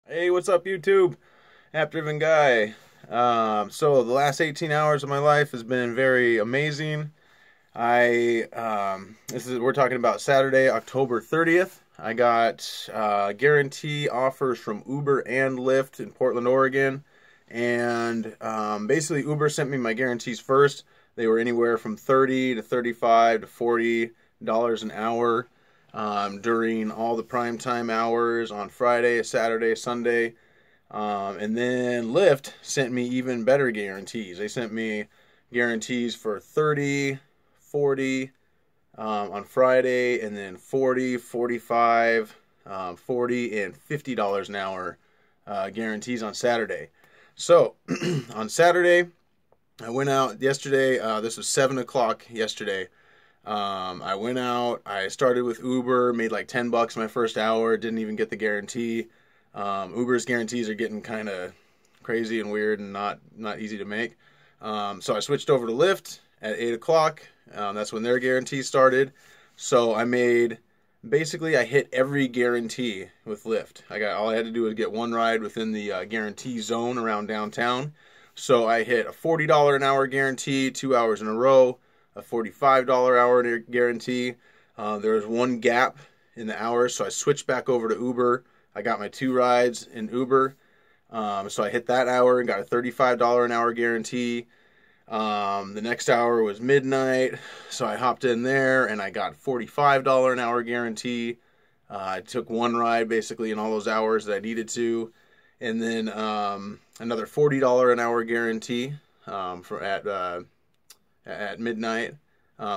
Hey, what's up, YouTube? App-driven guy. So the last 18 hours of my life has been very amazing. We're talking about Saturday, October 30th. I got guarantee offers from Uber and Lyft in Portland, Oregon, and basically Uber sent me my guarantees first. They were anywhere from 30 to 35 to $40 an hour during all the prime time hours on Friday, Saturday, Sunday. And then Lyft sent me even better guarantees. They sent me guarantees for 30, 40 on Friday, and then 40, 45, 40, and $50 an hour guarantees on Saturday. So on Saturday, I went out yesterday. This was 7 o'clock yesterday. I went out. I started with Uber, made like $10 my first hour. Didn't even get the guarantee. Uber's guarantees are getting kind of crazy and weird and not easy to make. So I switched over to Lyft at 8 o'clock. That's when their guarantee started. So I hit every guarantee with Lyft. All I had to do was get one ride within the guarantee zone around downtown. So I hit a $40 an hour guarantee 2 hours in a row, a $45 hour guarantee. There was one gap in the hours, so I switched back over to Uber. I got my 2 rides in Uber. So I hit that hour and got a $35 an hour guarantee. The next hour was midnight, so I hopped in there and I got $45 an hour guarantee. I took one ride basically in all those hours that I needed to. And then another $40 an hour guarantee at midnight.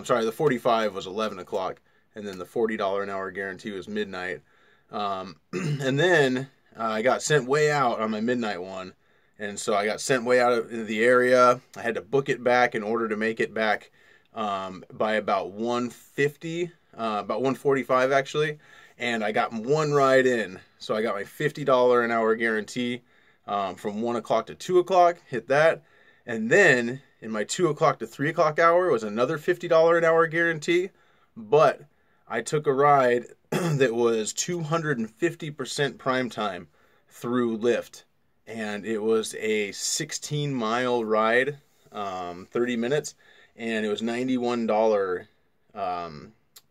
Sorry, the 45 was 11 o'clock, and then the $40 an hour guarantee was midnight. And then I got sent way out on my midnight one, and so I got sent way out of the area. I had to book it back in order to make it back by about 1:50, about 1:45 actually, and I got one ride in. So I got my $50 an hour guarantee from 1 o'clock to 2 o'clock, hit that, and then in my 2 o'clock to 3 o'clock hour was another $50 an hour guarantee, but I took a ride that was 250% prime time through Lyft, and it was a 16-mile ride, 30 minutes, and it was $91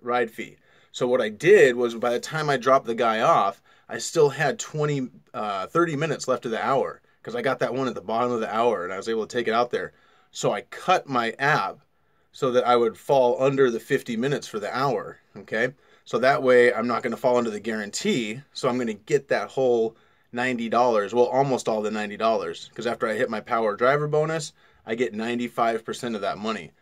ride fee. So what I did was by the time I dropped the guy off, I still had 30 minutes left of the hour because I got that one at the bottom of the hour and I was able to take it out there. So I cut my app so that I would fall under the 50 minutes for the hour, okay? So that way I'm not going to fall under the guarantee, so I'm going to get that whole $90, well, almost all the $90, because after I hit my power driver bonus, I get 95% of that money.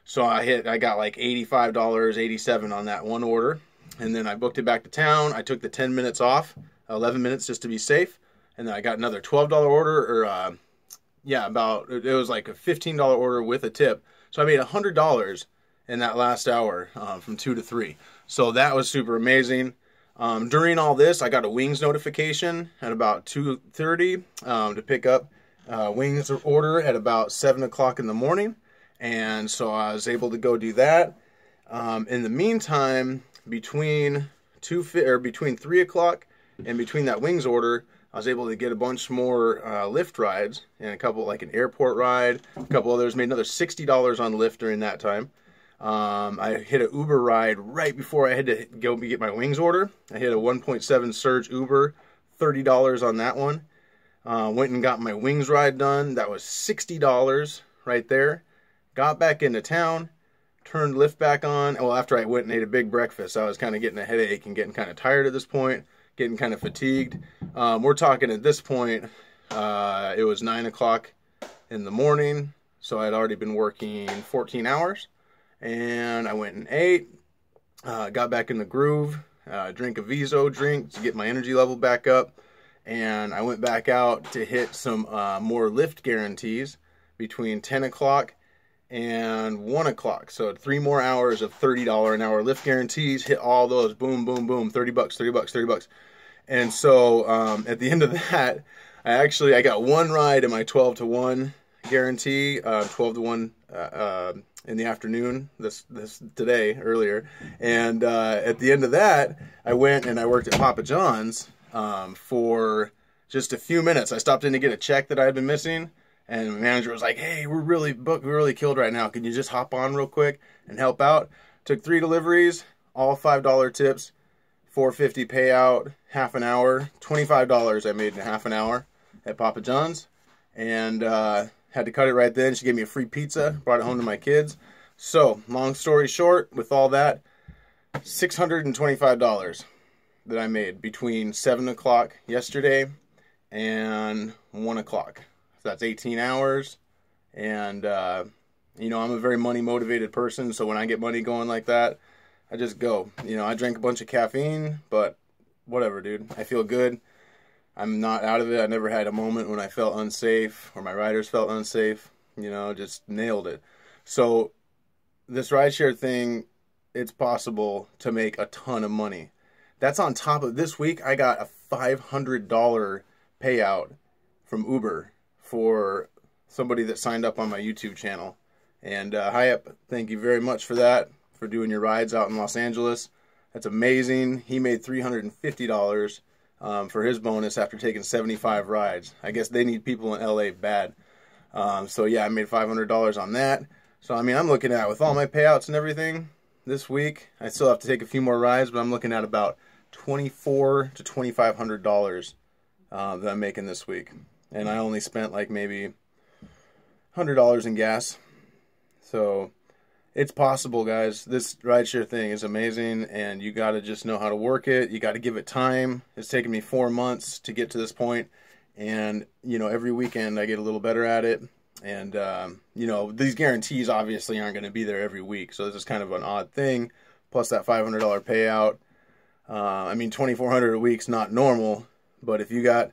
So I got like $85, 87 on that one order, and then I booked it back to town. I took the 10 minutes off, 11 minutes just to be safe, and then I got another $12 order, or it was like a $15 order with a tip. So I made $100 in that last hour from 2 to 3. So that was super amazing. During all this, I got a Wingz notification at about 2:30 to pick up Wingz order at about 7 o'clock in the morning. And so I was able to go do that. In the meantime, between 3 o'clock and between that Wingz order, I was able to get a bunch more Lyft rides and a couple, like an airport ride, a couple others, made another $60 on Lyft during that time. I hit an Uber ride right before I had to go get my Wingz order. I hit a 1.7 surge Uber, $30 on that one. Went and got my Wingz ride done. That was $60 right there. Got back into town, turned Lyft back on. Well, after I went and ate a big breakfast, I was kind of getting a headache and getting kind of tired at this point, getting kind of fatigued. We're talking at this point, it was 9 o'clock in the morning, so I'd already been working 14 hours. And I went and ate, got back in the groove, drank a Viso drink to get my energy level back up, and I went back out to hit some more Lyft guarantees between 10 o'clock and 1 o'clock. So 3 more hours of $30 an hour Lyft guarantees, hit all those, boom, boom, boom, $30, $30, $30. And so at the end of that, I got one ride in my 12 to 1 guarantee, 12 to 1 in the afternoon earlier, and at the end of that I went and I worked at Papa John's for just a few minutes. I stopped in to get a check that I had been missing, and the manager was like, hey, we're really booked, we're really killed right now. Can you just hop on real quick and help out? Took 3 deliveries, all $5 tips, $4.50 payout, half an hour, $25 I made in a half an hour at Papa John's, and had to cut it right then. She gave me a free pizza, brought it home to my kids. So, long story short, with all that, $625 that I made between 7 o'clock yesterday and 1 o'clock. So that's 18 hours. And, you know, I'm a very money-motivated person, so when I get money going like that, I just go. You know, I drank a bunch of caffeine, but whatever, dude. I feel good. I'm not out of it. I never had a moment when I felt unsafe or my riders felt unsafe. You know, just nailed it. So this rideshare thing, it's possible to make a ton of money. That's on top of this week. I got a $500 payout from Uber for somebody that signed up on my YouTube channel. And Hyep, thank you very much for that, for doing your rides out in Los Angeles. That's amazing. He made $350 for his bonus after taking 75 rides. I guess they need people in LA bad. So yeah, I made $500 on that. So I mean, I'm looking at, with all my payouts and everything this week, I still have to take a few more rides, but I'm looking at about $2,400 to $2,500 that I'm making this week. And I only spent like maybe $100 in gas. So it's possible, guys. This rideshare thing is amazing, and you got to just know how to work it. You got to give it time. It's taken me 4 months to get to this point, and you know, every weekend I get a little better at it. And you know, these guarantees obviously aren't going to be there every week, so this is kind of an odd thing. Plus that $500 payout. I mean, $2,400 a week's not normal, but if you got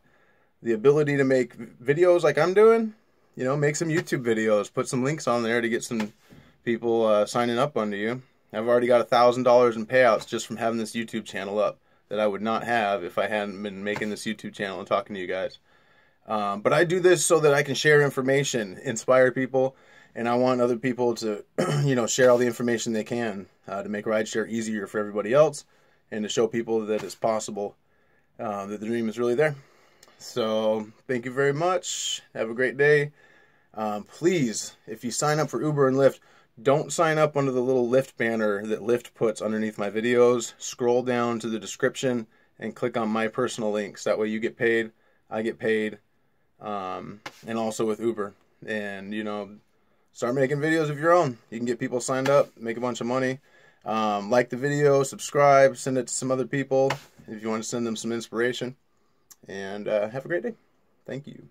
the ability to make videos like I'm doing, you know, make some YouTube videos, put some links on there to get some people signing up under you. I've already got $1,000 in payouts just from having this YouTube channel up that I would not have if I hadn't been making this YouTube channel and talking to you guys. But I do this so that I can share information, inspire people, and I want other people to, you know, share all the information they can to make rideshare easier for everybody else, and to show people that it's possible, that the dream is really there. So thank you very much. Have a great day. Please, if you sign up for Uber and Lyft, don't sign up under the little Lyft banner that Lyft puts underneath my videos. Scroll down to the description and click on my personal links. That way you get paid, I get paid, and also with Uber. And, you know, start making videos of your own. You can get people signed up, make a bunch of money. Like the video, subscribe, send it to some other people if you want to send them some inspiration. And have a great day. Thank you.